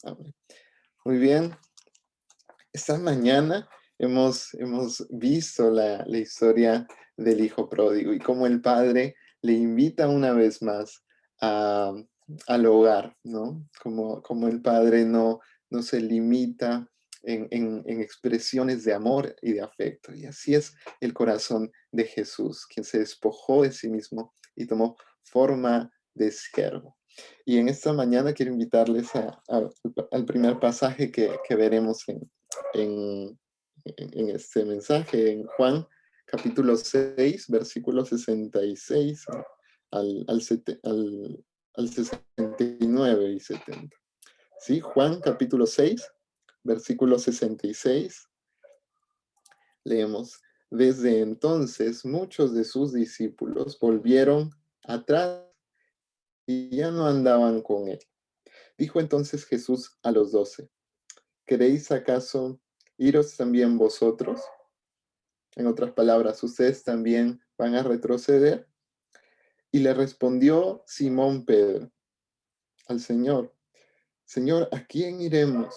Amén. Muy bien. Esta mañana hemos visto la historia del hijo pródigo y cómo el padre le invita una vez más a- al hogar, ¿no? Como el padre no se limita en expresiones de amor y de afecto. Y así es el corazón de Jesús, quien se despojó de sí mismo y tomó forma de siervo. Y en esta mañana quiero invitarles al primer pasaje que veremos en, en este mensaje, en Juan capítulo 6 versículo 66 al 69 y 70. ¿Sí? Juan capítulo 6 versículo 66, leemos: Desde entonces muchos de sus discípulos volvieron atrás y ya no andaban con él. Dijo entonces Jesús a los 12: ¿Queréis acaso iros también vosotros? En otras palabras, ¿ustedes también van a retroceder? Y le respondió Simón Pedro al Señor: Señor, ¿a quién iremos?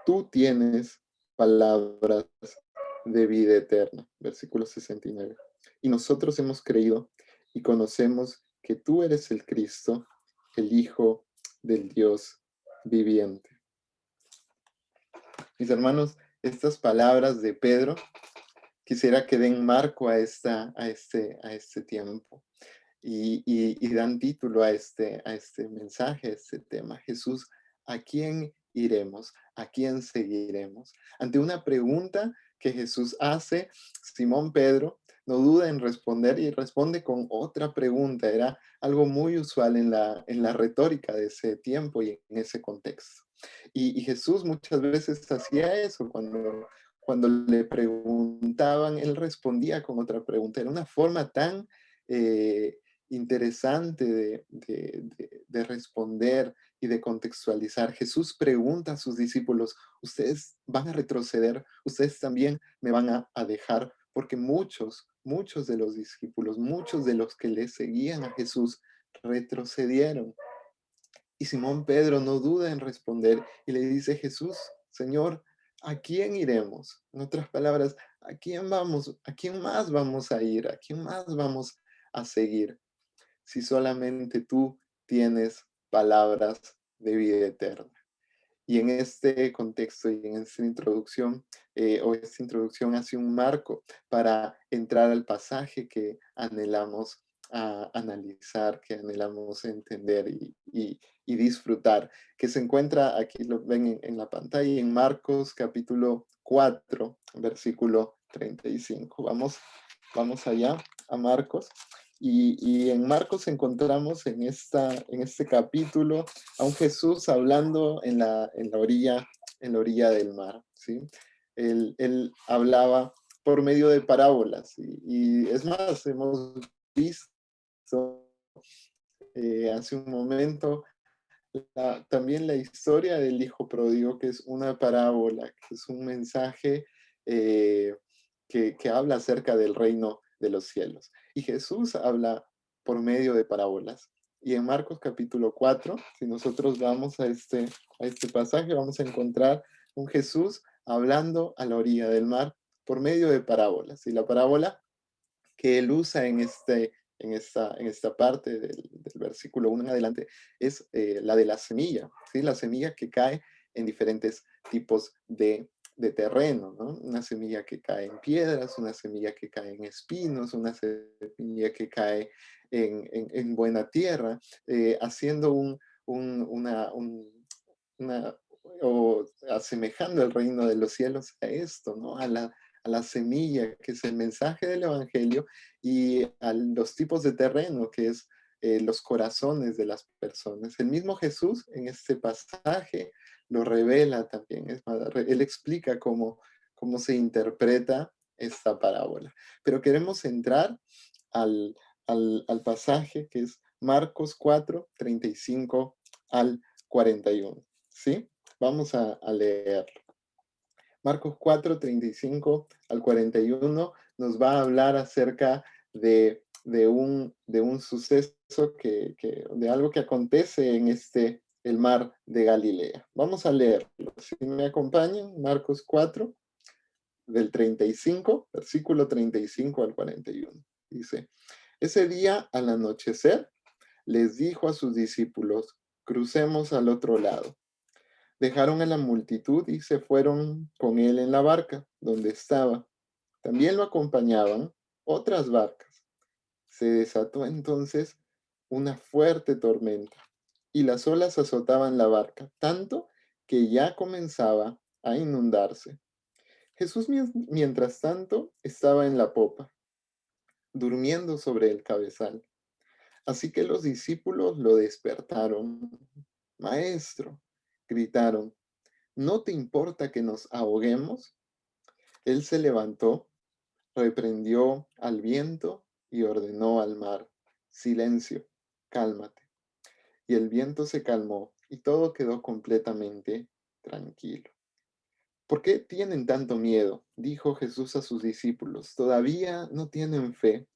Tú tienes palabras de vida eterna. Versículo 69. Y nosotros hemos creído y conocemos que tú eres el Cristo, el Hijo del Dios viviente. Mis hermanos, estas palabras de Pedro quisiera que den marco a este tiempo y dan título a este mensaje, a este tema. Jesús, ¿a quién iremos? ¿A quién seguiremos? Ante una pregunta que Jesús hace, Simón Pedro no duda en responder y responde con otra pregunta. Era algo muy usual en la retórica de ese tiempo y en ese contexto. Y Jesús muchas veces hacía eso cuando le preguntaban, él respondía con otra pregunta. Era una forma tan interesante de responder y de contextualizar. Jesús pregunta a sus discípulos: ¿ustedes van a retroceder? ¿Ustedes también me van a dejar? Porque muchos de los discípulos, muchos de los que le seguían a Jesús, retrocedieron. Y Simón Pedro no duda en responder y le dice: Jesús, Señor, ¿a quién iremos? En otras palabras, ¿a quién vamos? ¿A quién más vamos a ir? ¿A quién más vamos a seguir? Si solamente tú tienes palabras de vida eterna. Y en este contexto y en esta introducción, esta introducción hace un marco para entrar al pasaje que anhelamos analizar, que anhelamos entender y disfrutar, que se encuentra, aquí lo ven en la pantalla, en Marcos capítulo 4, versículo 35. Vamos allá a Marcos. Y en Marcos encontramos en este capítulo a un Jesús hablando en la orilla del mar, ¿sí? Él hablaba por medio de parábolas y es más, hemos visto hace un momento también la historia del hijo pródigo, que es una parábola, que es un mensaje eh, que habla acerca del reino de los cielos. Y Jesús habla por medio de parábolas. Y en Marcos capítulo 4, si nosotros vamos a este pasaje, vamos a encontrar un Jesús hablando a la orilla del mar por medio de parábolas. Y la parábola que él usa en esta parte del versículo 1 en adelante es la de la semilla, ¿sí? La semilla que cae en diferentes tipos de terreno, ¿no? Una semilla que cae en piedras, una semilla que cae en espinos, una semilla que cae en buena tierra, haciendo una, o asemejando el reino de los cielos a esto, ¿no? A la semilla, que es el mensaje del Evangelio, y a los tipos de terreno, que es los corazones de las personas. El mismo Jesús en este pasaje lo revela también. Él explica cómo se interpreta esta parábola. Pero queremos entrar al, al pasaje que es Marcos 4, 35 al 41. ¿Sí? Vamos a leer. Marcos 4, 35 al 41 nos va a hablar acerca de un suceso de algo que acontece el mar de Galilea. Vamos a leerlo. Si me acompañan, Marcos 4, del 35, versículo 35 al 41. Dice, ese día al anochecer les dijo a sus discípulos, crucemos al otro lado. Dejaron a la multitud y se fueron con él en la barca donde estaba. También lo acompañaban otras barcas. Se desató entonces una fuerte tormenta y las olas azotaban la barca, tanto que ya comenzaba a inundarse. Jesús, mientras tanto, estaba en la popa, durmiendo sobre el cabezal. Así que los discípulos lo despertaron. Maestro, gritaron, ¿no te importa que nos ahoguemos? Él se levantó, reprendió al viento y ordenó al mar, silencio, cálmate. Y el viento se calmó y todo quedó completamente tranquilo. ¿Por qué tienen tanto miedo? Dijo Jesús a sus discípulos. ¿Todavía no tienen fe?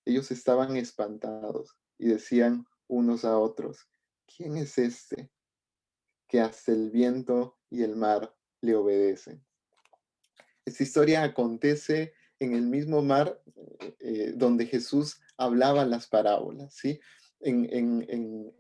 Ellos estaban espantados y decían unos a otros, ¿quién es este que hasta el viento y el mar le obedecen? Esta historia acontece en el mismo mar donde Jesús hablaba las parábolas, ¿sí? En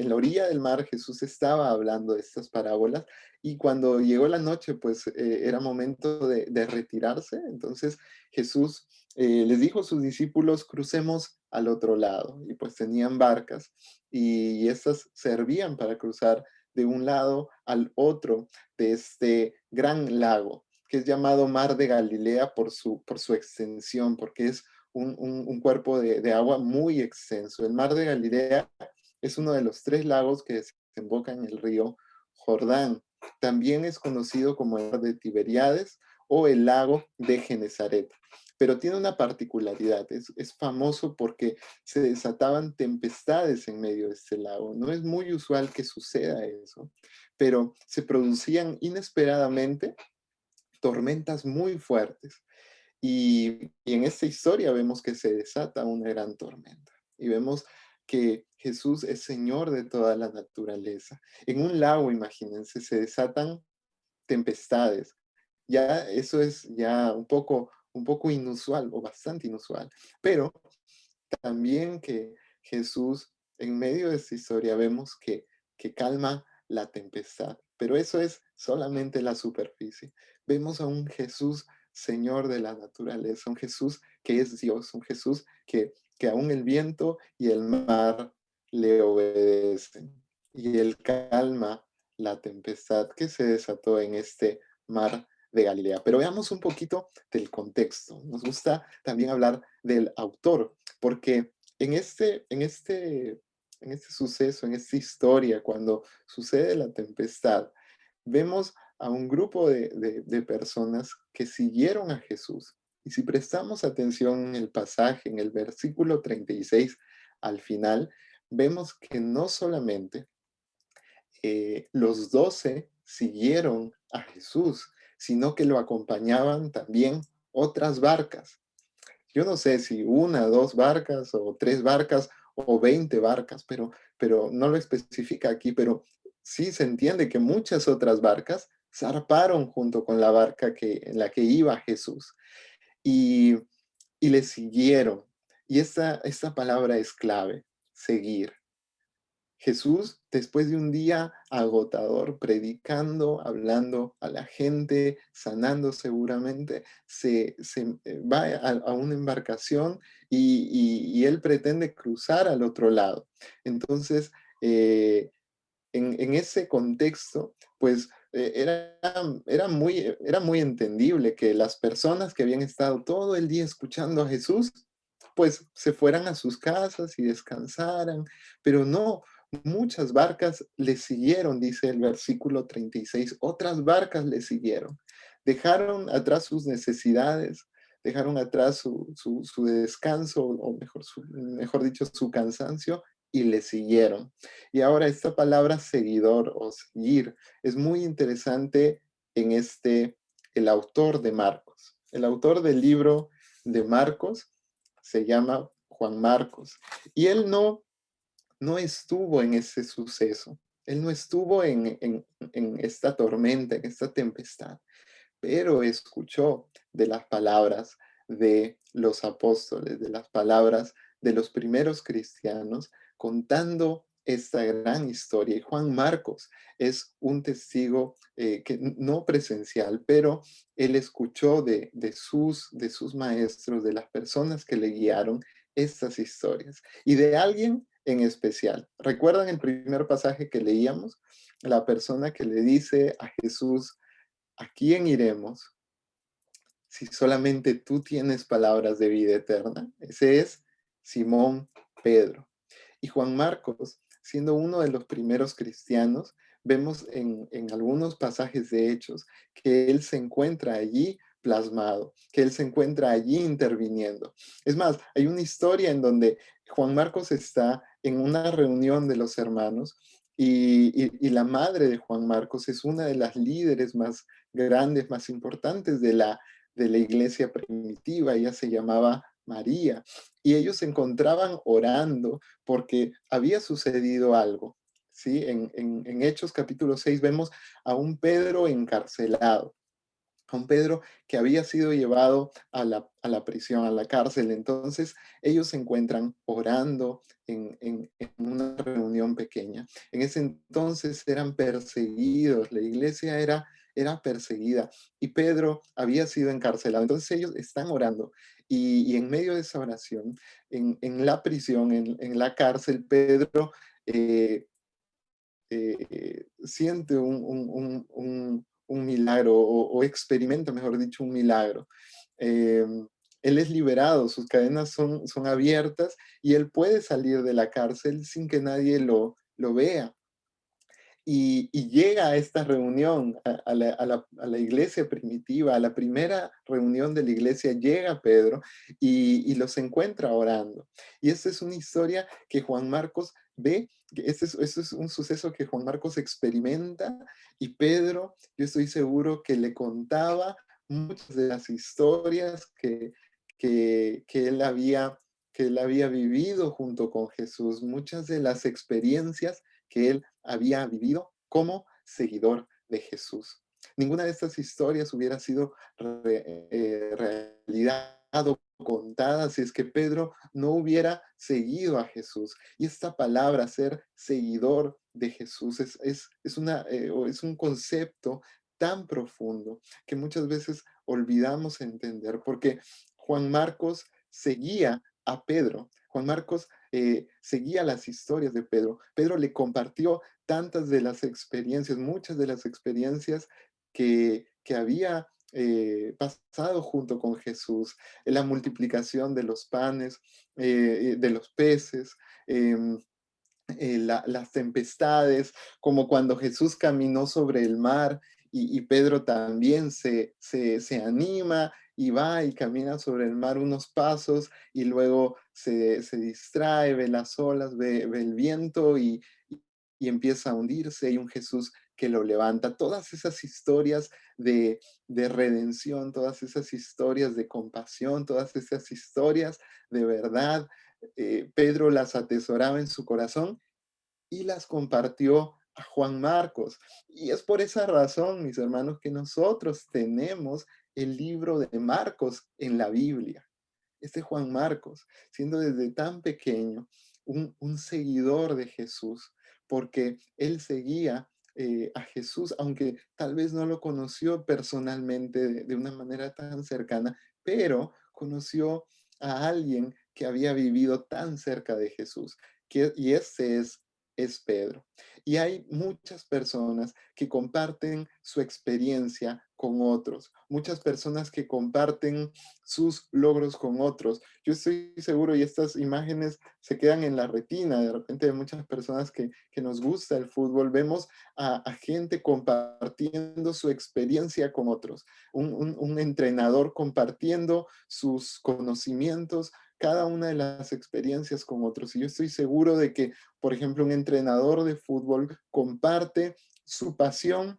la orilla del mar Jesús estaba hablando de estas parábolas y cuando llegó la noche, pues era momento de retirarse. Entonces Jesús les dijo a sus discípulos, crucemos al otro lado. Y pues tenían barcas y estas servían para cruzar de un lado al otro de este gran lago que es llamado Mar de Galilea por su extensión, porque es un cuerpo de agua muy extenso. El Mar de Galilea es uno de los 3 lagos que desembocan en el río Jordán. También es conocido como el Mar de Tiberíades o el lago de Genezaret. Pero tiene una particularidad, es famoso porque se desataban tempestades en medio de este lago. No es muy usual que suceda eso, pero se producían inesperadamente tormentas muy fuertes. Y en esta historia vemos que se desata una gran tormenta. Y vemos que Jesús es Señor de toda la naturaleza. En un lago, imagínense, se desatan tempestades. Ya eso es ya un poco inusual o bastante inusual. Pero también que Jesús, en medio de esta historia, vemos que calma la tempestad. Pero eso es solamente la superficie. Vemos a un Jesús, Señor de la naturaleza, un Jesús que es Dios, un Jesús que aún el viento y el mar le obedecen. Y Él calma la tempestad que se desató en este mar de Galilea. Pero veamos un poquito del contexto. Nos gusta también hablar del autor, porque en este suceso, en esta historia, cuando sucede la tempestad, vemos a un grupo de personas que siguieron a Jesús. Y si prestamos atención en el pasaje, en el versículo 36 al final, vemos que no solamente los 12 siguieron a Jesús, sino que lo acompañaban también otras barcas. Yo no sé si 1, 2 barcas o 3 barcas o 20 barcas, pero no lo especifica aquí, pero sí se entiende que muchas otras barcas zarparon junto con la barca en la que iba Jesús y, y le siguieron. Y esta palabra es clave, seguir. Jesús, después de un día agotador, predicando, hablando a la gente, sanando seguramente, va a una embarcación y él pretende cruzar al otro lado. Entonces, en ese contexto, pues era muy entendible que las personas que habían estado todo el día escuchando a Jesús, pues se fueran a sus casas y descansaran, pero no, muchas barcas le siguieron, dice el versículo 36, otras barcas le siguieron, dejaron atrás sus necesidades, dejaron atrás su descanso, o mejor dicho, su cansancio, y le siguieron. Y ahora esta palabra seguidor o seguir es muy interesante en el autor de Marcos. El autor del libro de Marcos se llama Juan Marcos y él no estuvo en ese suceso. Él no estuvo en esta tormenta, en esta tempestad, pero escuchó de las palabras de los apóstoles, de las palabras de los primeros cristianos, contando esta gran historia. Y Juan Marcos es un testigo que no presencial, pero él escuchó de sus maestros, de las personas que le guiaron estas historias y de alguien en especial. ¿Recuerdan el primer pasaje que leíamos? La persona que le dice a Jesús, ¿a quién iremos si solamente tú tienes palabras de vida eterna? Ese es Simón Pedro. Y Juan Marcos, siendo uno de los primeros cristianos, vemos en algunos pasajes de Hechos que él se encuentra allí plasmado, que él se encuentra allí interviniendo. Es más, hay una historia en donde Juan Marcos está en una reunión de los hermanos y la madre de Juan Marcos es una de las líderes más grandes, más importantes de la iglesia primitiva. Ella se llamaba María y ellos se encontraban orando porque había sucedido algo. ¿Sí? En Hechos capítulo 6 vemos a un Pedro encarcelado, a un Pedro que había sido llevado a la prisión, a la cárcel. Entonces ellos se encuentran orando en una reunión pequeña. En ese entonces eran perseguidos, la iglesia era perseguida y Pedro había sido encarcelado. Entonces ellos están orando y en medio de esa oración, en la prisión, en la cárcel, Pedro eh, siente un milagro o experimenta, mejor dicho, un milagro. Eh, Él es liberado, sus cadenas son abiertas y él puede salir de la cárcel sin que nadie lo vea y llega a esta reunión, a la iglesia primitiva, a la primera reunión de la iglesia, llega Pedro y los encuentra orando. Y esta es una historia que Juan Marcos ve, que este es un suceso que Juan Marcos experimenta y Pedro, yo estoy seguro que le contaba muchas de las historias que que él había vivido junto con Jesús, muchas de las experiencias que él había vivido como seguidor de Jesús. Ninguna de estas historias hubiera sido realidad o contada si es que Pedro no hubiera seguido a Jesús. Y esta palabra, ser seguidor de Jesús, es un concepto tan profundo que muchas veces olvidamos entender, porque Juan Marcos seguía a Pedro. Juan Marcos seguía las historias de Pedro. Pedro le compartió tantas de las experiencias, muchas de las experiencias que había pasado junto con Jesús, la multiplicación de los panes, de los peces, las tempestades, como cuando Jesús caminó sobre el mar y Pedro también se anima y va y camina sobre el mar unos pasos y luego se distrae, ve las olas, ve el viento y empieza a hundirse y un Jesús que lo levanta. Todas esas historias de redención, todas esas historias de compasión, todas esas historias de verdad, Pedro las atesoraba en su corazón y las compartió a Juan Marcos. Y es por esa razón, mis hermanos, que nosotros tenemos el libro de Marcos en la Biblia. Este Juan Marcos, siendo desde tan pequeño un seguidor de Jesús, porque él seguía a Jesús, aunque tal vez no lo conoció personalmente de una manera tan cercana, pero conoció a alguien que había vivido tan cerca de Jesús, y ese es Pedro. Y hay muchas personas que comparten su experiencia con otros, muchas personas que comparten sus logros con otros. Yo estoy seguro, y estas imágenes se quedan en la retina de repente de muchas personas que nos gusta el fútbol, vemos a gente compartiendo su experiencia con otros, un entrenador compartiendo sus conocimientos, cada una de las experiencias con otros. Y yo estoy seguro de que, por ejemplo, un entrenador de fútbol comparte su pasión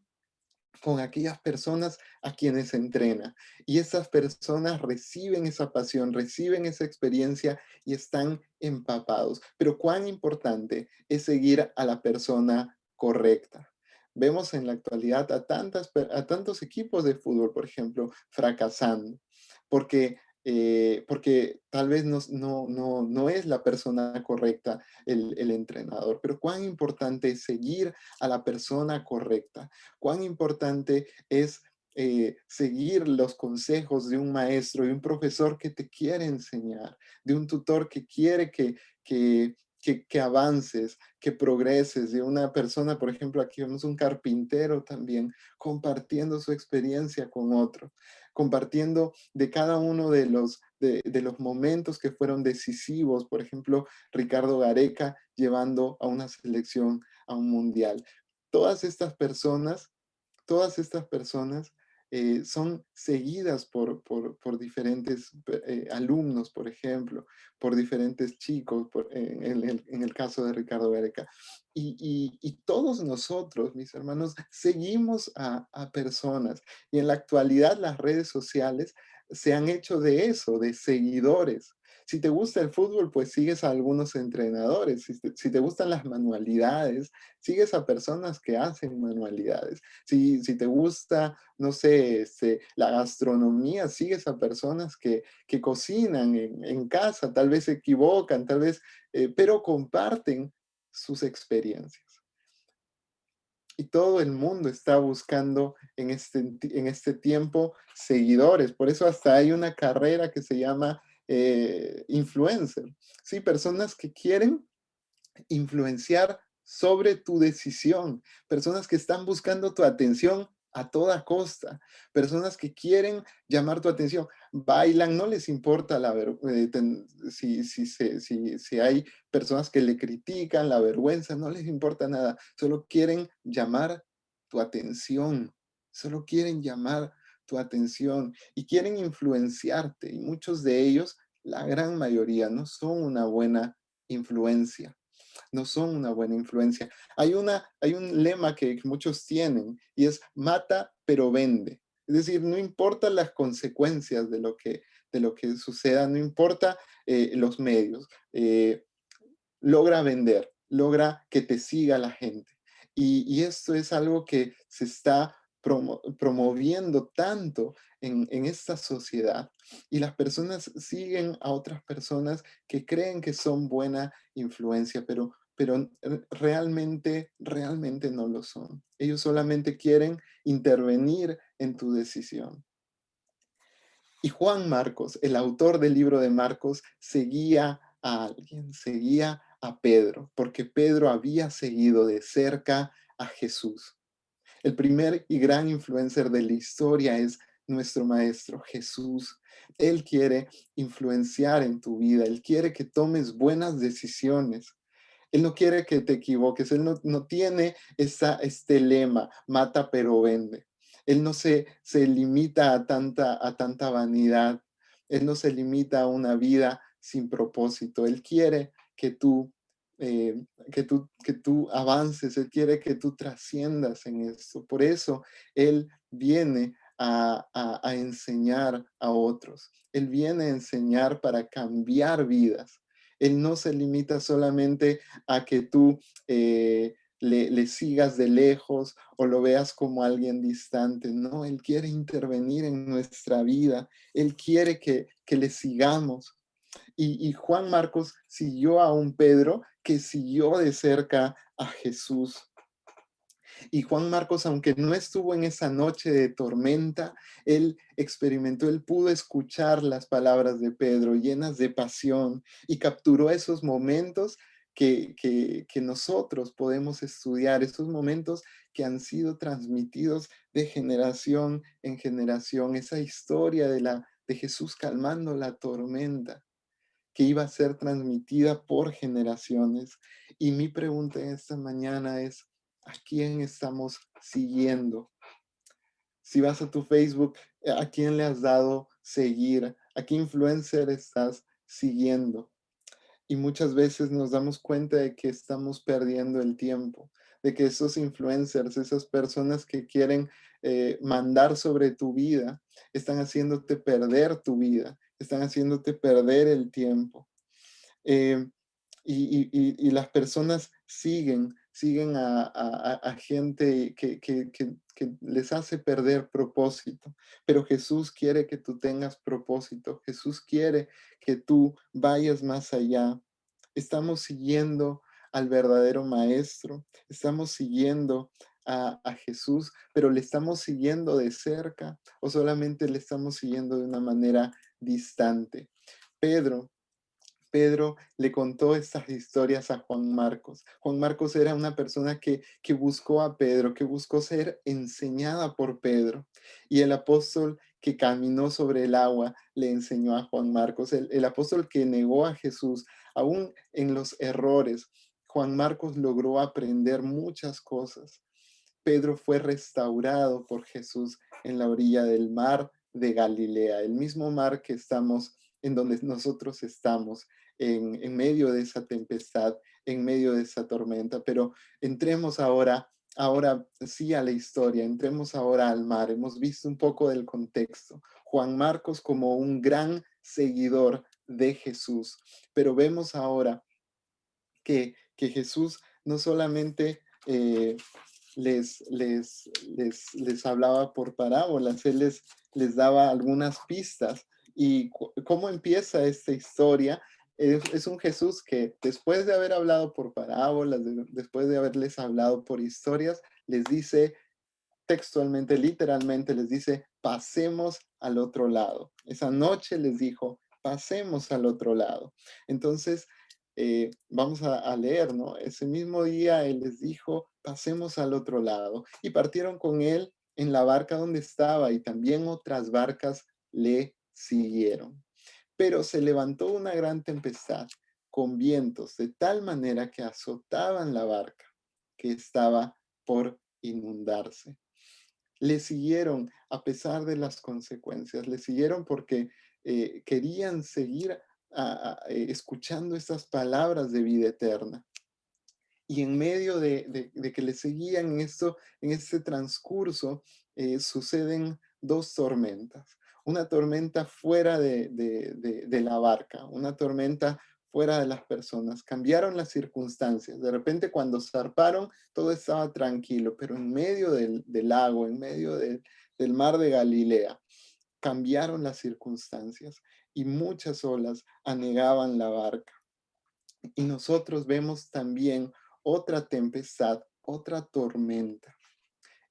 con aquellas personas a quienes entrena. Y esas personas reciben esa pasión, reciben esa experiencia y están empapados. Pero cuán importante es seguir a la persona correcta. Vemos en la actualidad a tantos equipos de fútbol, por ejemplo, fracasando, porque, porque tal vez no es la persona correcta el entrenador, pero cuán importante es seguir a la persona correcta, cuán importante es seguir los consejos de un maestro, de un profesor que te quiere enseñar, de un tutor que quiere que, que avances, que progreses, de una persona, por ejemplo, aquí vemos un carpintero también, compartiendo su experiencia con otro, compartiendo de cada uno de los momentos que fueron decisivos, por ejemplo, Ricardo Gareca llevando a una selección a un mundial. Todas estas personas todas estas personas son seguidas por diferentes alumnos, por ejemplo, por diferentes chicos, en el caso de Ricardo Gareca. Y todos nosotros, mis hermanos, seguimos a personas. Y en la actualidad las redes sociales se han hecho de eso, de seguidores. Si te gusta el fútbol, pues sigues a algunos entrenadores. Si te gustan las manualidades, sigues a personas que hacen manualidades. Si te gusta, no sé, la gastronomía, sigues a personas que cocinan en casa, tal vez se equivocan, tal vez, pero comparten sus experiencias. Y todo el mundo está buscando en este tiempo seguidores. Por eso hasta hay una carrera que se llama influencer. Sí, personas que quieren influenciar sobre tu decisión, personas que están buscando tu atención a toda costa, personas que quieren llamar tu atención, bailan, no les importa si hay personas que le critican, la vergüenza, no les importa nada, solo quieren llamar tu atención, solo quieren llamar tu atención y quieren influenciarte y muchos de ellos, la gran mayoría, no son una buena influencia, no son una buena influencia. Hay un lema que muchos tienen y es mata pero vende. Es decir, no importa las consecuencias de lo que suceda, no importa los medios, logra vender, logra que te siga la gente. Y esto es algo que se está promoviendo tanto en esta sociedad y las personas siguen a otras personas que creen que son buena influencia, pero realmente no lo son. Ellos solamente quieren intervenir en tu decisión. Y Juan Marcos, el autor del libro de Marcos, seguía a alguien, seguía a Pedro, porque Pedro había seguido de cerca a Jesús. El primer y gran influencer de la historia es nuestro Maestro Jesús. Él quiere influenciar en tu vida, Él quiere que tomes buenas decisiones. Él no quiere que te equivoques, Él no tiene este lema, mata pero vende. Él no se limita a tanta vanidad, Él no se limita a una vida sin propósito. Él quiere que tú avances, Él quiere que tú trasciendas en esto. Por eso Él viene a enseñar a otros. Él viene a enseñar para cambiar vidas. Él no se limita solamente a que tú le sigas de lejos o lo veas como alguien distante. No, Él quiere intervenir en nuestra vida. Él quiere que le sigamos. Y Juan Marcos siguió a un Pedro que siguió de cerca a Jesús. Y Juan Marcos, aunque no estuvo en esa noche de tormenta, él experimentó, él pudo escuchar las palabras de Pedro llenas de pasión y capturó esos momentos que nosotros podemos estudiar, esos momentos que han sido transmitidos de generación en generación, esa historia de Jesús calmando la tormenta que iba a ser transmitida por generaciones. Y mi pregunta esta mañana es, ¿a quién estamos siguiendo? Si vas a tu Facebook, ¿a quién le has dado seguir? ¿A qué influencer estás siguiendo? Y muchas veces nos damos cuenta de que estamos perdiendo el tiempo, de que esos influencers, esas personas que quieren mandar sobre tu vida, están haciéndote perder tu vida, están haciéndote perder el tiempo. Eh, y las personas siguen siguen a gente que les hace perder propósito. Pero Jesús quiere que tú tengas propósito. Jesús quiere que tú vayas más allá. Estamos siguiendo al verdadero Maestro, estamos siguiendo a Jesús, pero le estamos siguiendo de cerca o solamente le estamos siguiendo de una manera distante. Pedro Pedro le contó estas historias a Juan Marcos. Juan Marcos era una persona que buscó a Pedro, que buscó ser enseñada por Pedro. Y el apóstol que caminó sobre el agua le enseñó a Juan Marcos. El apóstol que negó a Jesús, aún en los errores, Juan Marcos logró aprender muchas cosas. Pedro fue restaurado por Jesús en la orilla del mar de Galilea, el mismo mar que estamos, en donde nosotros estamos, en medio de esa tempestad, en medio de esa tormenta. Pero entremos ahora sí a la historia, entremos ahora al mar. Hemos visto un poco del contexto. Juan Marcos como un gran seguidor de Jesús, pero vemos ahora que Jesús no solamente les hablaba por parábolas, él les daba algunas pistas. ¿Y cómo empieza esta historia? Es un Jesús que después de haber hablado por parábolas, después de haberles hablado por historias, les dice textualmente, literalmente, les dice, pasemos al otro lado. Esa noche les dijo, pasemos al otro lado. Entonces, vamos a leer, ¿no? Ese mismo día él les dijo, pasemos al otro lado. Y partieron con él en la barca donde estaba y también otras barcas le siguieron. Pero se levantó una gran tempestad con vientos de tal manera que azotaban la barca que estaba por inundarse. Le siguieron a pesar de las consecuencias, le siguieron porque querían seguir escuchando estas palabras de vida eterna. Y en medio de que le seguían en esto, en este transcurso, suceden dos tormentas. Una tormenta fuera de la barca, una tormenta fuera de las personas. Cambiaron las circunstancias. De repente cuando zarparon, todo estaba tranquilo, pero en medio del lago, en medio del mar de Galilea, cambiaron las circunstancias y muchas olas anegaban la barca. Y nosotros vemos también otra tempestad, otra tormenta.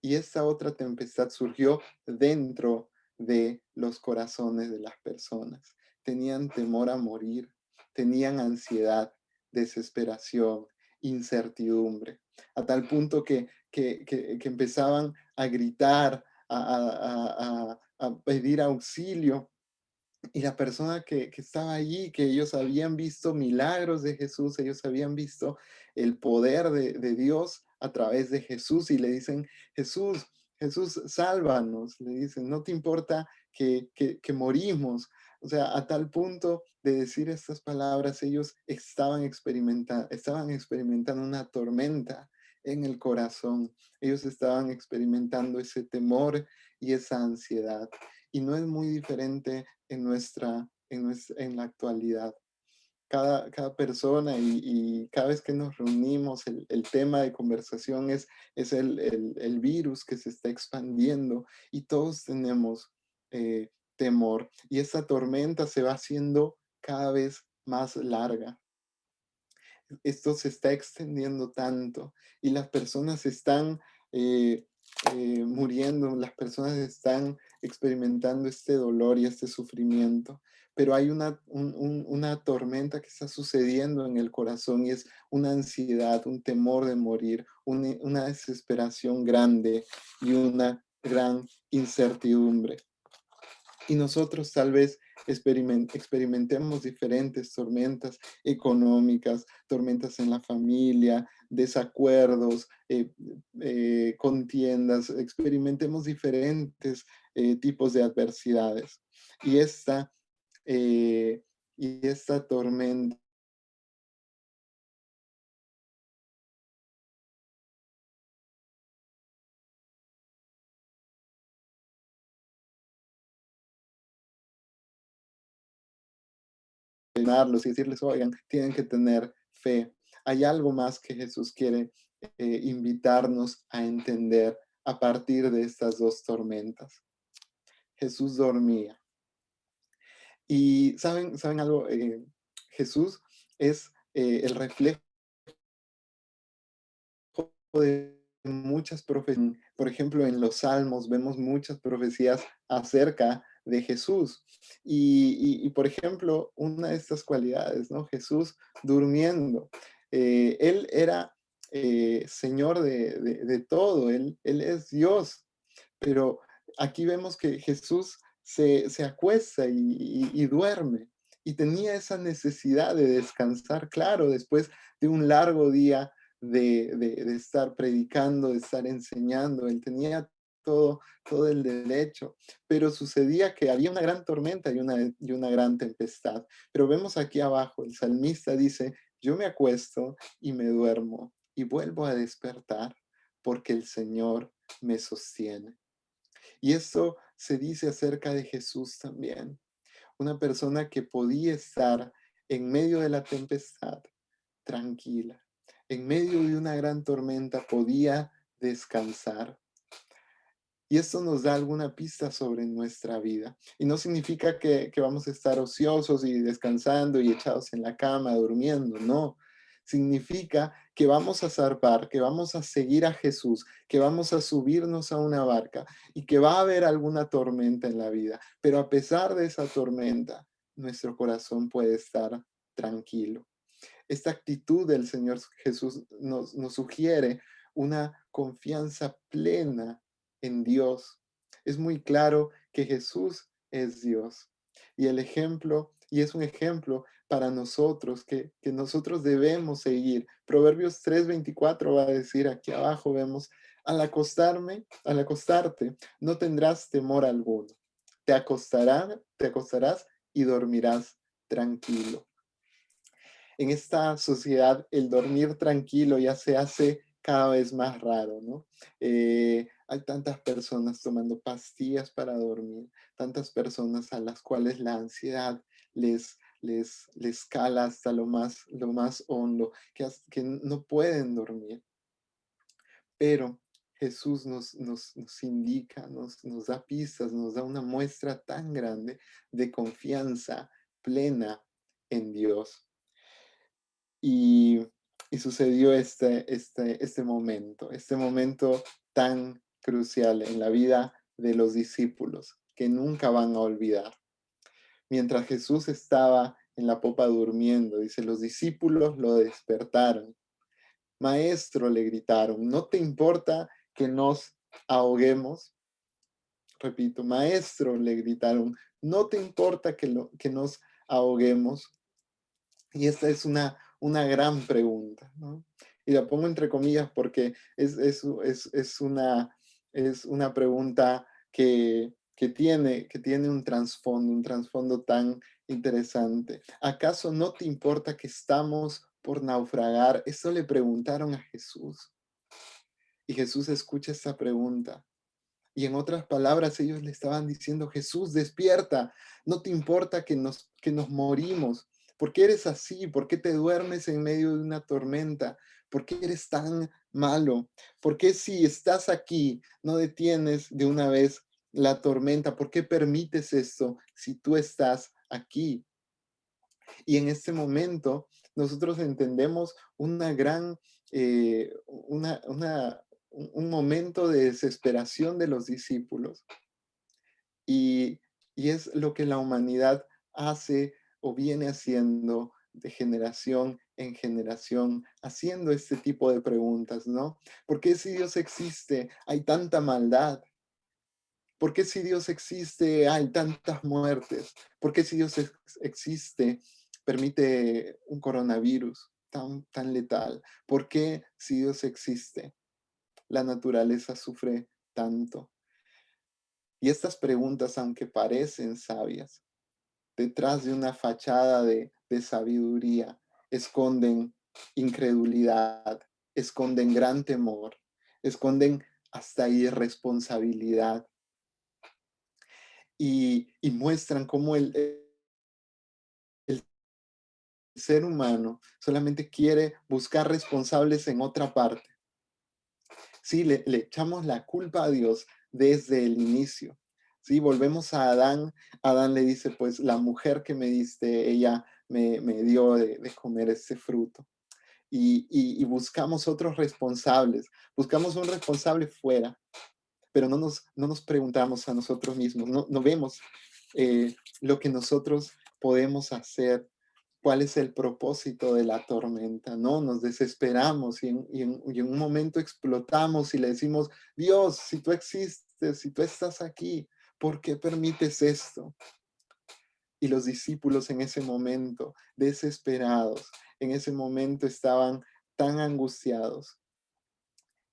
Y esta otra tempestad surgió dentro de los corazones de las personas. Tenían temor a morir, tenían ansiedad, desesperación, incertidumbre, a tal punto que empezaban a gritar, a pedir auxilio, y la persona que estaba allí, que ellos habían visto milagros de Jesús, ellos habían visto el poder de Dios a través de Jesús y le dicen, Jesús, Jesús, sálvanos, le dicen, no te importa que morimos. O sea, a tal punto de decir estas palabras, ellos estaban experimentando una tormenta en el corazón. Ellos estaban experimentando ese temor y esa ansiedad. Y no es muy diferente en la actualidad. Cada persona y cada vez que nos reunimos, el tema de conversación es el virus que se está expandiendo y todos tenemos temor. Y esta tormenta se va haciendo cada vez más larga. Esto se está extendiendo tanto y las personas están eh, muriendo, las personas están experimentando este dolor y este sufrimiento, pero hay una tormenta que está sucediendo en el corazón y es una ansiedad, un temor de morir, una desesperación grande y una gran incertidumbre. Y nosotros tal vez experimentemos diferentes tormentas económicas, tormentas en la familia, desacuerdos, contiendas, experimentemos diferentes tipos de adversidades. Y eh, y esta tormenta y decirles, oigan, tienen que tener fe. Hay algo más que Jesús quiere invitarnos a entender a partir de estas dos tormentas. Jesús dormía. Y ¿saben algo? Jesús es el reflejo de muchas profecías. Por ejemplo, en los Salmos vemos muchas profecías acerca de Jesús. Por ejemplo, una de estas cualidades, ¿no? Jesús durmiendo. Él era Señor de todo, él es Dios, pero aquí vemos que Jesús se acuesta y duerme. Y tenía esa necesidad de descansar, claro, después de un largo día de estar predicando, de estar enseñando. Él tenía todo el derecho, pero sucedía que había una gran tormenta y una gran tempestad. Pero vemos aquí abajo, el salmista dice, yo me acuesto y me duermo y vuelvo a despertar porque el Señor me sostiene. Y esto se dice acerca de Jesús también, una persona que podía estar en medio de la tempestad tranquila, en medio de una gran tormenta podía descansar. Y esto nos da alguna pista sobre nuestra vida. Y no significa que vamos a estar ociosos y descansando y echados en la cama, durmiendo, no. Significa que vamos a zarpar, que vamos a seguir a Jesús, que vamos a subirnos a una barca y que va a haber alguna tormenta en la vida. Pero a pesar de esa tormenta, nuestro corazón puede estar tranquilo. Esta actitud del Señor Jesús nos sugiere una confianza plena en Dios. Es muy claro que Jesús es Dios. Y es un ejemplo para nosotros que nosotros debemos seguir. Proverbios 3:24 va a decir, aquí abajo vemos, al acostarte, no tendrás temor alguno. Te acostarás y dormirás tranquilo. En esta sociedad el dormir tranquilo ya se hace cada vez más raro, ¿no? Hay tantas personas tomando pastillas para dormir, tantas personas a las cuales la ansiedad les cala hasta lo más hondo, que no pueden dormir. Pero Jesús nos indica, nos da pistas, nos da una muestra tan grande de confianza plena en Dios. Y, y sucedió este momento tan crucial en la vida de los discípulos, que nunca van a olvidar. Mientras Jesús estaba en la popa durmiendo, dice, los discípulos lo despertaron. Maestro, le gritaron, ¿no te importa que nos ahoguemos? Repito, maestro, le gritaron, ¿no te importa que nos ahoguemos? Y esta es una gran pregunta, ¿no? Y la pongo entre comillas porque es una pregunta que tiene un trasfondo tan interesante. ¿Acaso no te importa que estamos por naufragar? Eso le preguntaron a Jesús. Y Jesús escucha esta pregunta. Y en otras palabras, ellos le estaban diciendo, Jesús, despierta, no te importa que nos morimos. ¿Por qué eres así? ¿Por qué te duermes en medio de una tormenta? ¿Por qué eres tan malo? ¿Por qué si estás aquí no detienes de una vez la tormenta? ¿Por qué permites esto si tú estás aquí? Y en este momento nosotros entendemos una gran, un momento de desesperación de los discípulos. Y, y es lo que la humanidad hace o viene haciendo de generación en generación, haciendo este tipo de preguntas, ¿no? ¿Por qué si Dios existe hay tanta maldad? ¿Por qué si Dios existe hay tantas muertes? ¿Por qué si Dios existe permite un coronavirus tan letal? ¿Por qué si Dios existe la naturaleza sufre tanto? Y estas preguntas, aunque parecen sabias, detrás de una fachada de sabiduría, esconden incredulidad, esconden gran temor, esconden hasta irresponsabilidad y muestran cómo el ser humano solamente quiere buscar responsables en otra parte. Sí, le echamos la culpa a Dios desde el inicio. Sí, volvemos a Adán. Adán le dice, pues la mujer que me diste, ella me dio de comer ese fruto. Y buscamos otros responsables, buscamos un responsable fuera, pero no nos preguntamos a nosotros mismos, no vemos lo que nosotros podemos hacer, cuál es el propósito de la tormenta, ¿no? Nos desesperamos y en un momento explotamos y le decimos, Dios, si tú existes, si tú estás aquí, ¿por qué permites esto? Y los discípulos en ese momento, desesperados, en ese momento estaban tan angustiados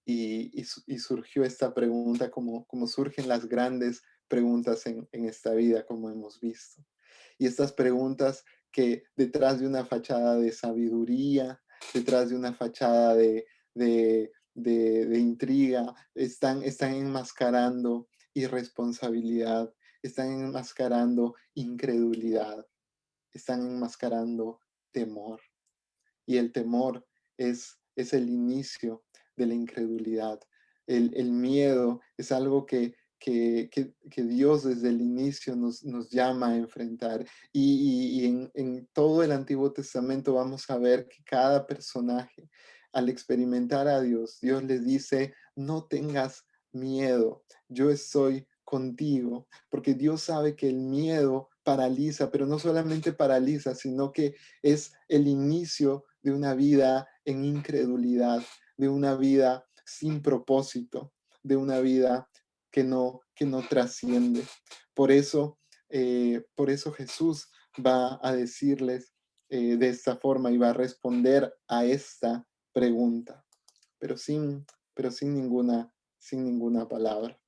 y surgió esta pregunta como surgen las grandes preguntas en esta vida, como hemos visto. Y estas preguntas que detrás de una fachada de sabiduría, detrás de una fachada de intriga, están enmascarando irresponsabilidad, están enmascarando incredulidad, están enmascarando temor. Y el temor es el inicio de la incredulidad. El miedo es algo que Dios desde el inicio nos llama a enfrentar. Y en todo el Antiguo Testamento vamos a ver que cada personaje, al experimentar a Dios, Dios les dice, no tengas miedo, yo estoy contigo, porque Dios sabe que el miedo paraliza, pero no solamente paraliza, sino que es el inicio de una vida en incredulidad, de una vida sin propósito, de una vida que no trasciende. Por eso Jesús va a decirles de esta forma y va a responder a esta pregunta, pero sin ninguna palabra.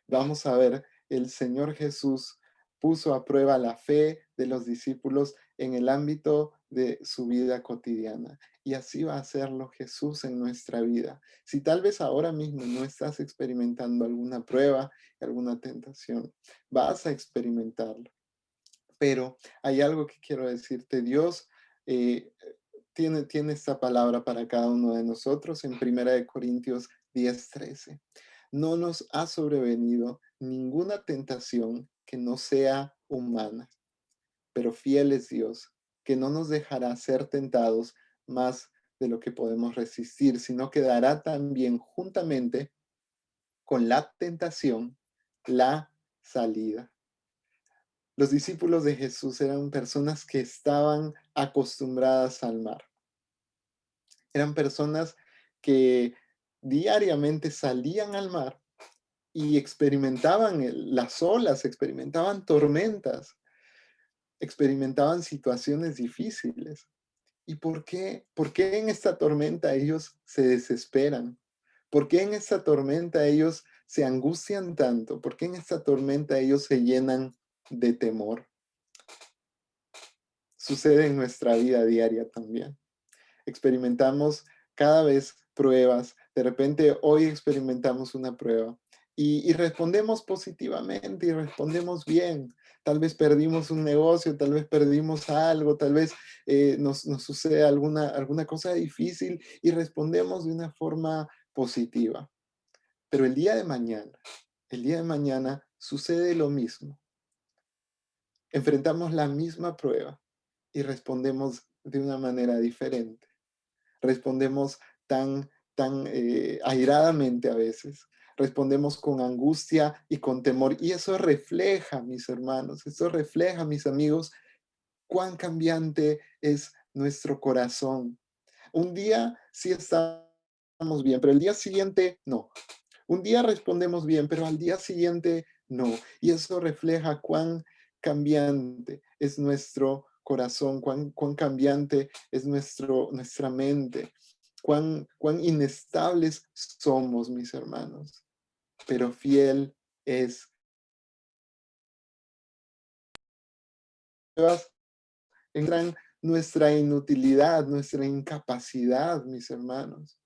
Vamos a ver, el Señor Jesús puso a prueba la fe de los discípulos en el ámbito de su vida cotidiana. Y así va a hacerlo Jesús en nuestra vida. Si tal vez ahora mismo no estás experimentando alguna prueba, alguna tentación, vas a experimentarlo. Pero hay algo que quiero decirte. Dios eh, tiene esta palabra para cada uno de nosotros en 1 Corintios 10:13. No nos ha sobrevenido ninguna tentación que no sea humana, pero fiel es Dios, que no nos dejará ser tentados más de lo que podemos resistir, sino que dará también juntamente con la tentación la salida. Los discípulos de Jesús eran personas que estaban acostumbradas al mar. Eran personas que diariamente salían al mar y experimentaban las olas, experimentaban tormentas, experimentaban situaciones difíciles. ¿Y por qué en esta tormenta ellos se desesperan? ¿Por qué en esta tormenta ellos se angustian tanto? ¿Por qué en esta tormenta ellos se llenan de temor? Sucede en nuestra vida diaria también. Experimentamos cada vez pruebas. De repente hoy experimentamos una prueba y respondemos positivamente y respondemos bien. Tal vez perdimos un negocio, tal vez perdimos algo, tal vez nos sucede alguna cosa difícil y respondemos de una forma positiva. Pero el día de mañana sucede lo mismo. Enfrentamos la misma prueba y respondemos de una manera diferente. Respondemos tan airadamente a veces. Respondemos con angustia y con temor. Y eso refleja, mis hermanos, eso refleja, mis amigos, cuán cambiante es nuestro corazón. Un día sí estamos bien, pero el día siguiente no. Un día respondemos bien, pero al día siguiente no. Y eso refleja cuán cambiante es nuestro corazón, cuán cambiante es nuestra mente, cuán inestables somos, mis hermanos. Pero fiel es Dios. Encuentran nuestra inutilidad, nuestra incapacidad, mis hermanos.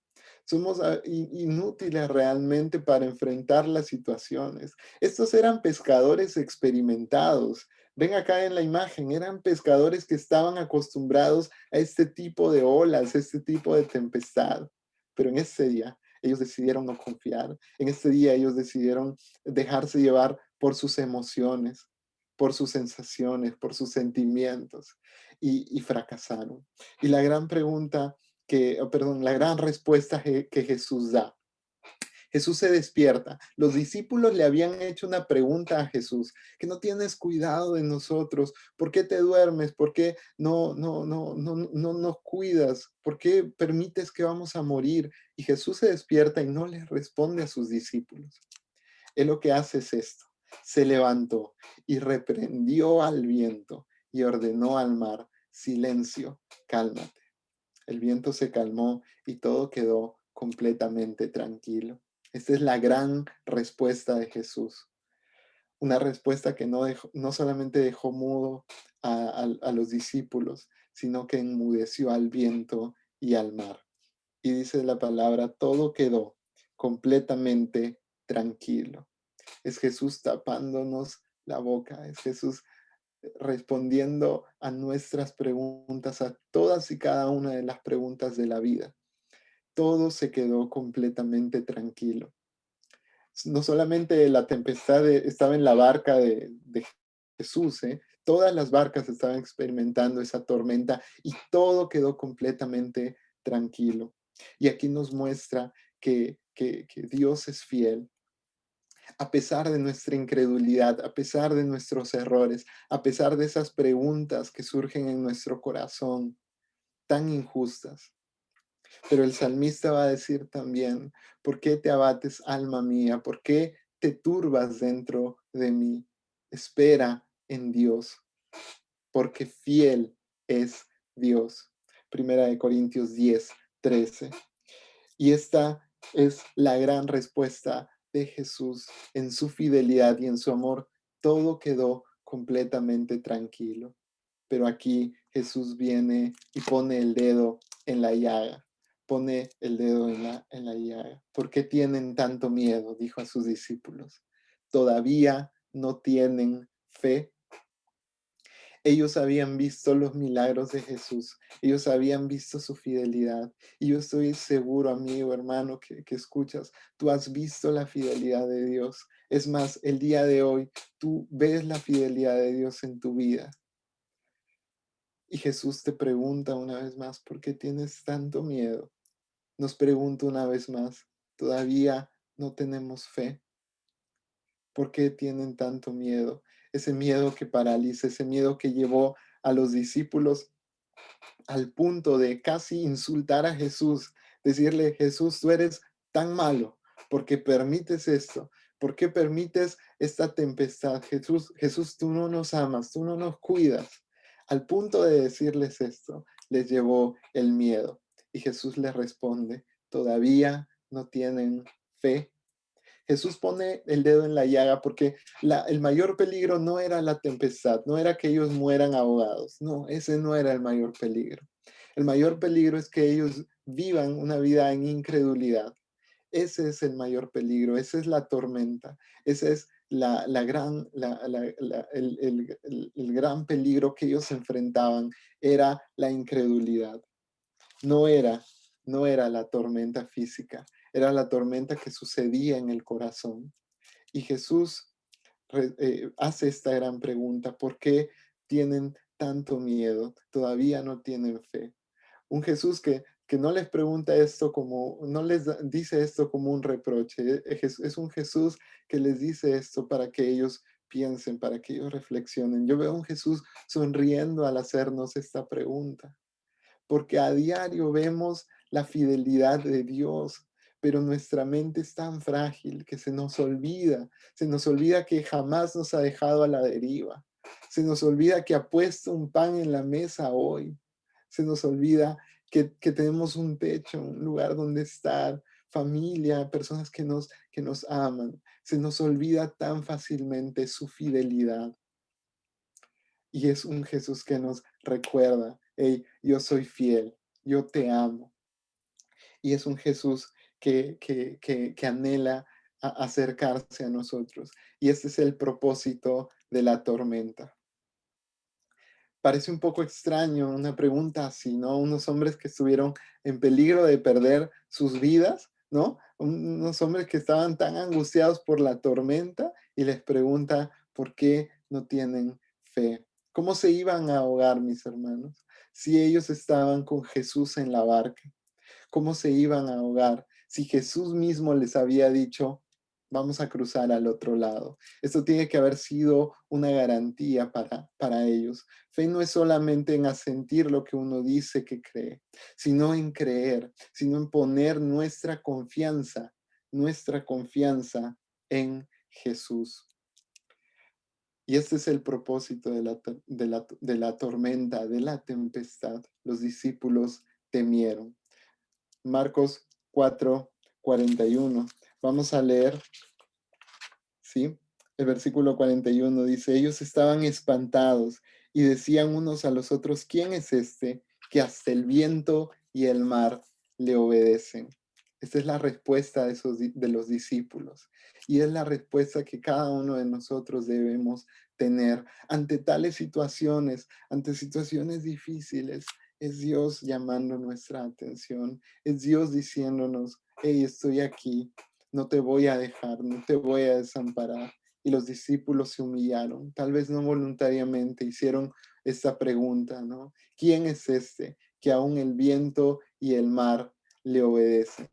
Somos inútiles realmente para enfrentar las situaciones. Estos eran pescadores experimentados. Ven acá en la imagen, eran pescadores que estaban acostumbrados a este tipo de olas, este tipo de tempestad. Pero en ese día, ellos decidieron no confiar. En este día ellos decidieron dejarse llevar por sus emociones, por sus sensaciones, por sus sentimientos y fracasaron. Y la gran pregunta la gran respuesta que Jesús da. Jesús se despierta. Los discípulos le habían hecho una pregunta a Jesús, que no tienes cuidado de nosotros, ¿por qué te duermes? ¿Por qué no nos cuidas? ¿Por qué permites que vamos a morir? Y Jesús se despierta y no les responde a sus discípulos. Él lo que hace es esto. Se levantó y reprendió al viento y ordenó al mar, silencio, cálmate. El viento se calmó y todo quedó completamente tranquilo. Esta es la gran respuesta de Jesús. Una respuesta que no solamente dejó mudo a los discípulos, sino que enmudeció al viento y al mar. Y dice la palabra, todo quedó completamente tranquilo. Es Jesús tapándonos la boca, es Jesús respondiendo a nuestras preguntas, a todas y cada una de las preguntas de la vida. Todo se quedó completamente tranquilo. No solamente la tempestad estaba en la barca de Jesús, todas las barcas estaban experimentando esa tormenta y todo quedó completamente tranquilo. Y aquí nos muestra que Dios es fiel, a pesar de nuestra incredulidad, a pesar de nuestros errores, a pesar de esas preguntas que surgen en nuestro corazón tan injustas. Pero el salmista va a decir también, ¿por qué te abates, alma mía? ¿Por qué te turbas dentro de mí? Espera en Dios, porque fiel es Dios. Primera de Corintios 10:13. Y esta es la gran respuesta de Jesús en su fidelidad y en su amor. Todo quedó completamente tranquilo. Pero aquí Jesús viene y pone el dedo en la llaga. Pone el dedo en la llaga. ¿Por qué tienen tanto miedo? Dijo a sus discípulos. ¿Todavía no tienen fe? Ellos habían visto los milagros de Jesús, ellos habían visto su fidelidad. Y yo estoy seguro, amigo, hermano, que escuchas, tú has visto la fidelidad de Dios. Es más, el día de hoy tú ves la fidelidad de Dios en tu vida. Y Jesús te pregunta una vez más, ¿por qué tienes tanto miedo? Nos pregunta una vez más, ¿todavía no tenemos fe? ¿Por qué tienen tanto miedo? Ese miedo que paraliza, ese miedo que llevó a los discípulos al punto de casi insultar a Jesús, decirle, Jesús, tú eres tan malo, porque permites esto, ¿por qué permites esta tempestad? Jesús, Jesús, tú no nos amas, tú no nos cuidas. Al punto de decirles esto, les llevó el miedo. Y Jesús les responde, ¿todavía no tienen fe? Jesús pone el dedo en la llaga porque el mayor peligro no era la tempestad, no era que ellos mueran ahogados, no, ese no era el mayor peligro. El mayor peligro es que ellos vivan una vida en incredulidad. Ese es el mayor peligro, esa es la tormenta, ese es el gran peligro que ellos enfrentaban, era la incredulidad. No era, no era la tormenta física, era la tormenta que sucedía en el corazón. Y Jesús hace esta gran pregunta, ¿por qué tienen tanto miedo? Todavía no tienen fe. Un Jesús que no les pregunta esto como, no les dice esto como un reproche, es un Jesús que les dice esto para que ellos piensen, para que ellos reflexionen. Yo veo a un Jesús sonriendo al hacernos esta pregunta porque a diario vemos la fidelidad de Dios, pero nuestra mente es tan frágil que se nos olvida que jamás nos ha dejado a la deriva, se nos olvida que ha puesto un pan en la mesa hoy, se nos olvida que tenemos un techo, un lugar donde estar, familia, personas que nos aman, se nos olvida tan fácilmente su fidelidad. Y es un Jesús que nos recuerda, hey, yo soy fiel, yo te amo. Y es un Jesús que anhela acercarse a nosotros. Y este es el propósito de la tormenta. Parece un poco extraño una pregunta así, ¿no? Unos hombres que estuvieron en peligro de perder sus vidas, ¿no? unos hombres que estaban tan angustiados por la tormenta y les pregunta por qué no tienen fe. ¿Cómo se iban a ahogar, mis hermanos, si ellos estaban con Jesús en la barca? ¿Cómo se iban a ahogar si Jesús mismo les había dicho, vamos a cruzar al otro lado? Esto tiene que haber sido una garantía para ellos. Fe no es solamente en asentir lo que uno dice que cree, sino en creer, sino en poner nuestra confianza en Jesús. Y este es el propósito de la tormenta, de la tempestad. Los discípulos temieron. Marcos 4:41. Vamos a leer, ¿sí? El versículo 41 dice, ellos estaban espantados y decían unos a los otros, ¿quién es este que hasta el viento y el mar le obedecen? Esta es la respuesta de los discípulos y es la respuesta que cada uno de nosotros debemos tener ante tales situaciones, ante situaciones difíciles. Es Dios llamando nuestra atención, es Dios diciéndonos, hey, estoy aquí, no te voy a dejar, no te voy a desamparar. Y los discípulos se humillaron, tal vez no voluntariamente, hicieron esta pregunta, ¿no? ¿Quién es este que aún el viento y el mar le obedecen?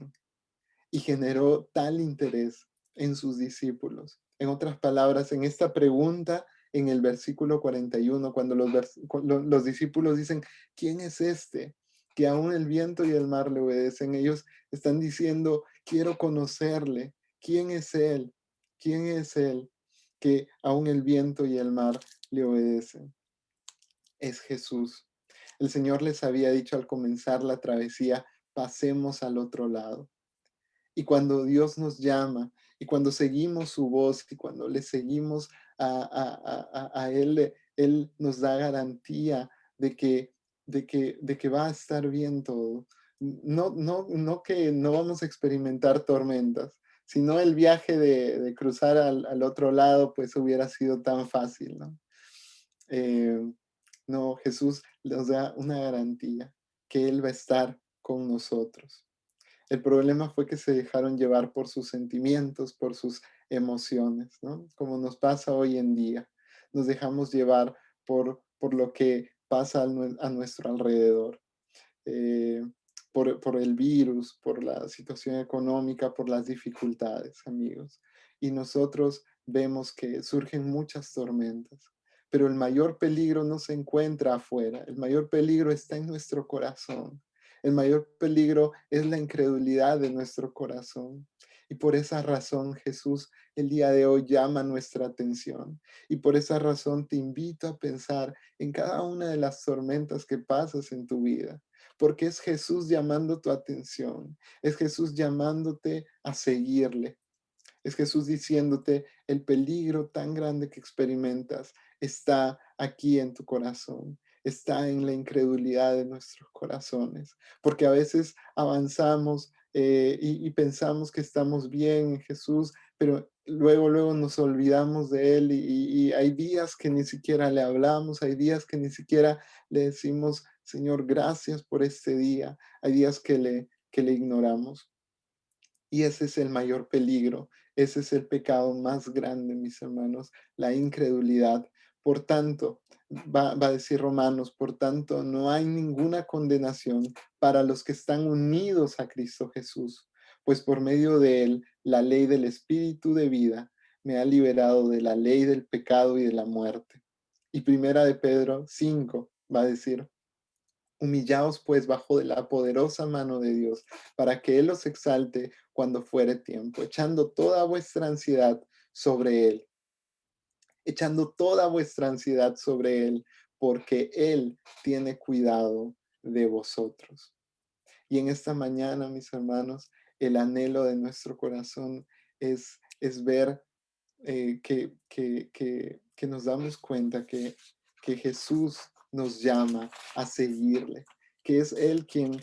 Y generó tal interés en sus discípulos. En otras palabras, en esta pregunta, en el versículo 41, cuando los discípulos dicen, ¿quién es este que aún el viento y el mar le obedecen? Ellos están diciendo, quiero conocerle. ¿Quién es él? ¿Quién es él que aún el viento y el mar le obedecen? Es Jesús. El Señor les había dicho al comenzar la travesía, pasemos al otro lado. Y cuando Dios nos llama y cuando seguimos su voz y cuando le seguimos a Él, Él nos da garantía de que va a estar bien todo. No que no vamos a experimentar tormentas, sino el viaje de cruzar al otro lado, pues hubiera sido tan fácil, ¿no? Eh, no, Jesús nos da una garantía que Él va a estar con nosotros. El problema fue que se dejaron llevar por sus sentimientos, por sus emociones, ¿no? Como nos pasa hoy en día. Nos dejamos llevar por lo que pasa a nuestro alrededor, eh, por el virus, por la situación económica, por las dificultades, amigos. Y nosotros vemos que surgen muchas tormentas, pero el mayor peligro no se encuentra afuera, el mayor peligro está en nuestro corazón. El mayor peligro es la incredulidad de nuestro corazón. Y por esa razón Jesús el día de hoy llama nuestra atención. Y por esa razón te invito a pensar en cada una de las tormentas que pasas en tu vida, porque es Jesús llamando tu atención, es Jesús llamándote a seguirle, es Jesús diciéndote el peligro tan grande que experimentas está aquí en tu corazón, está en la incredulidad de nuestros corazones, porque a veces avanzamos y pensamos que estamos bien en Jesús, pero luego nos olvidamos de Él y hay días que ni siquiera le hablamos, hay días que ni siquiera le decimos, Señor, gracias por este día, hay días que le ignoramos. Y ese es el mayor peligro, ese es el pecado más grande, mis hermanos, la incredulidad. Por tanto, va a decir Romanos, por tanto, no hay ninguna condenación para los que están unidos a Cristo Jesús, pues por medio de él, la ley del Espíritu de vida me ha liberado de la ley del pecado y de la muerte. Y primera de Pedro 5 va a decir, humillaos pues bajo de la poderosa mano de Dios, para que Él os exalte cuando fuere tiempo, echando toda vuestra ansiedad sobre Él, echando toda vuestra ansiedad sobre Él, porque Él tiene cuidado de vosotros. Y en esta mañana, mis hermanos, el anhelo de nuestro corazón es ver que nos damos cuenta que Jesús nos llama a seguirle, que es Él quien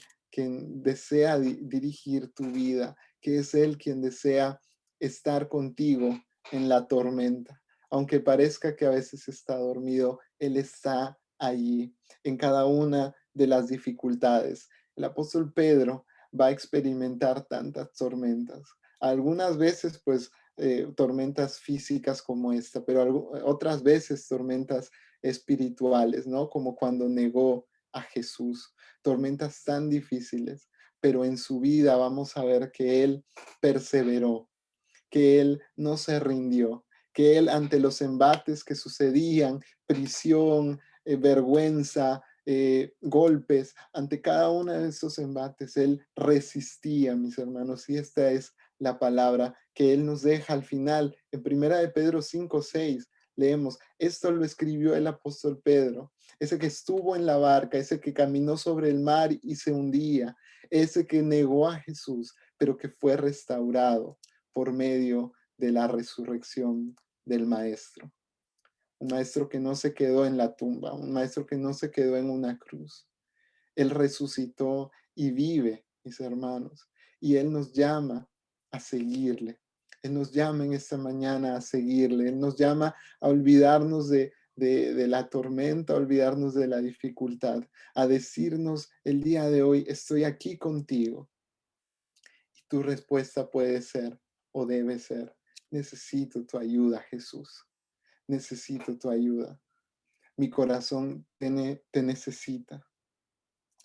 desea dirigir tu vida, que es Él quien desea estar contigo en la tormenta. Aunque parezca que a veces está dormido, Él está allí en cada una de las dificultades. El apóstol Pedro va a experimentar tantas tormentas. Algunas veces, pues, tormentas físicas como esta, pero otras veces tormentas espirituales, ¿no? Como cuando negó a Jesús, tormentas tan difíciles, pero en su vida vamos a ver que él perseveró, que él no se rindió, que él ante los embates que sucedían, prisión, vergüenza, golpes, ante cada uno de esos embates, él resistía, mis hermanos, y esta es la palabra que él nos deja al final. En primera de Pedro 5:6 leemos, esto lo escribió el apóstol Pedro, ese que estuvo en la barca, ese que caminó sobre el mar y se hundía, ese que negó a Jesús, pero que fue restaurado por medio de la resurrección del Maestro. Un Maestro que no se quedó en la tumba, un Maestro que no se quedó en una cruz. Él resucitó y vive, mis hermanos, y Él nos llama a seguirle. Él nos llama en esta mañana a seguirle. Él nos llama a olvidarnos de la tormenta, a olvidarnos de la dificultad, a decirnos el día de hoy, estoy aquí contigo. Y tu respuesta puede ser o debe ser, necesito tu ayuda, Jesús. Necesito tu ayuda. Mi corazón te necesita.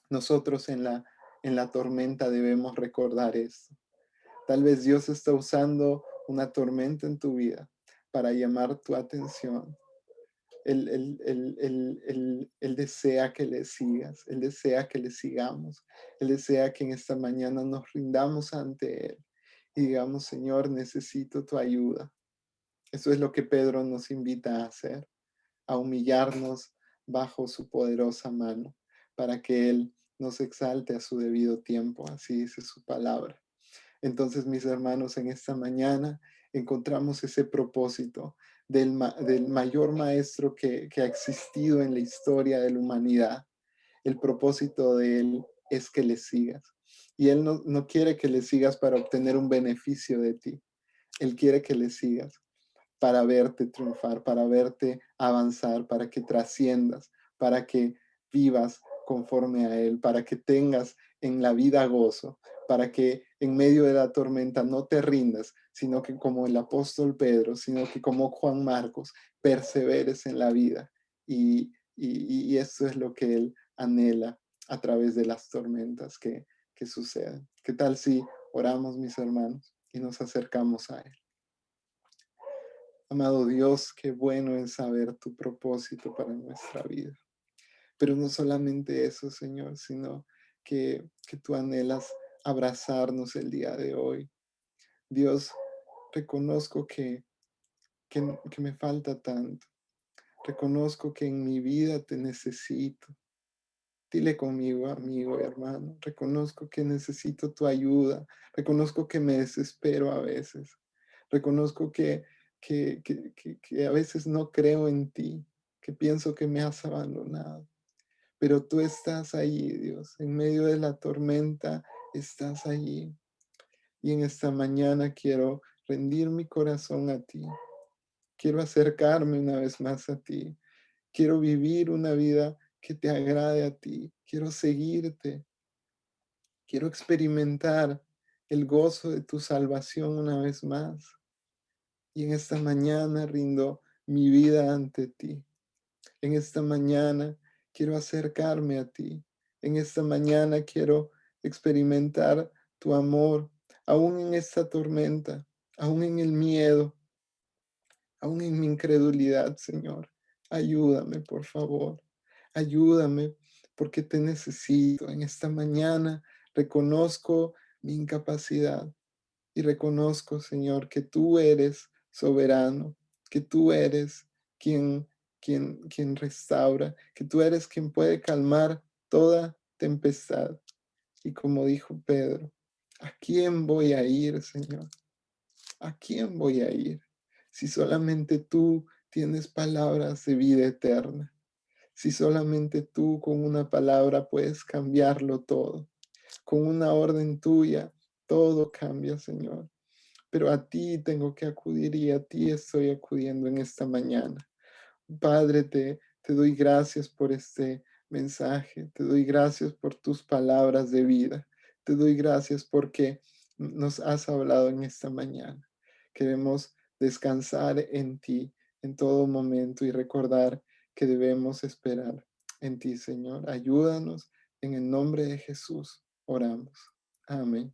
Nosotros en la tormenta debemos recordar esto. Tal vez Dios está usando una tormenta en tu vida para llamar tu atención. Él desea que le sigas, Él desea que le sigamos, Él desea que en esta mañana nos rindamos ante Él y digamos, Señor, necesito tu ayuda. Eso es lo que Pedro nos invita a hacer, a humillarnos bajo su poderosa mano, para que Él nos exalte a su debido tiempo, así dice su palabra. Entonces, mis hermanos, en esta mañana encontramos ese propósito del mayor maestro que ha existido en la historia de la humanidad. El propósito de Él es que le sigas. Y Él no quiere que le sigas para obtener un beneficio de ti. Él quiere que le sigas para verte triunfar, para verte avanzar, para que trasciendas, para que vivas conforme a Él, para que tengas en la vida gozo, para que en medio de la tormenta no te rindas, sino que como el apóstol Pedro, sino que como Juan Marcos, perseveres en la vida. Y esto es lo que Él anhela a través de las tormentas que suceden. ¿Qué tal si oramos, mis hermanos, y nos acercamos a Él? Amado Dios, qué bueno es saber tu propósito para nuestra vida. Pero no solamente eso, Señor, sino que tú anhelas abrazarnos el día de hoy. Dios, reconozco que me falta tanto. Reconozco que en mi vida te necesito. Dile conmigo, amigo, hermano. Reconozco que necesito tu ayuda. Reconozco que me desespero a veces. Reconozco que a veces no creo en ti, que pienso que me has abandonado. Pero tú estás ahí, Dios. En medio de la tormenta estás allí. Y en esta mañana quiero rendir mi corazón a ti. Quiero acercarme una vez más a ti. Quiero vivir una vida que te agrade a ti. Quiero seguirte. Quiero experimentar el gozo de tu salvación una vez más. Y en esta mañana rindo mi vida ante ti. En esta mañana quiero acercarme a ti. En esta mañana quiero experimentar tu amor, aún en esta tormenta, aún en el miedo, aún en mi incredulidad, Señor. Ayúdame, por favor. Ayúdame porque te necesito. En esta mañana reconozco mi incapacidad y reconozco, Señor, que tú eres soberano, que tú eres quien, quien restaura, que tú eres quien puede calmar toda tempestad. Y como dijo Pedro, ¿a quién voy a ir, Señor? ¿A quién voy a ir? Si solamente tú tienes palabras de vida eterna, si solamente tú con una palabra puedes cambiarlo todo, con una orden tuya, todo cambia, Señor. Pero a ti tengo que acudir y a ti estoy acudiendo en esta mañana. Padre, te doy gracias por este mensaje, te doy gracias por tus palabras de vida, Te doy gracias porque nos has hablado en esta mañana. Queremos descansar en ti en todo momento y recordar que debemos esperar en ti, Señor. Ayúdanos en el nombre de Jesús. Oramos. Amén.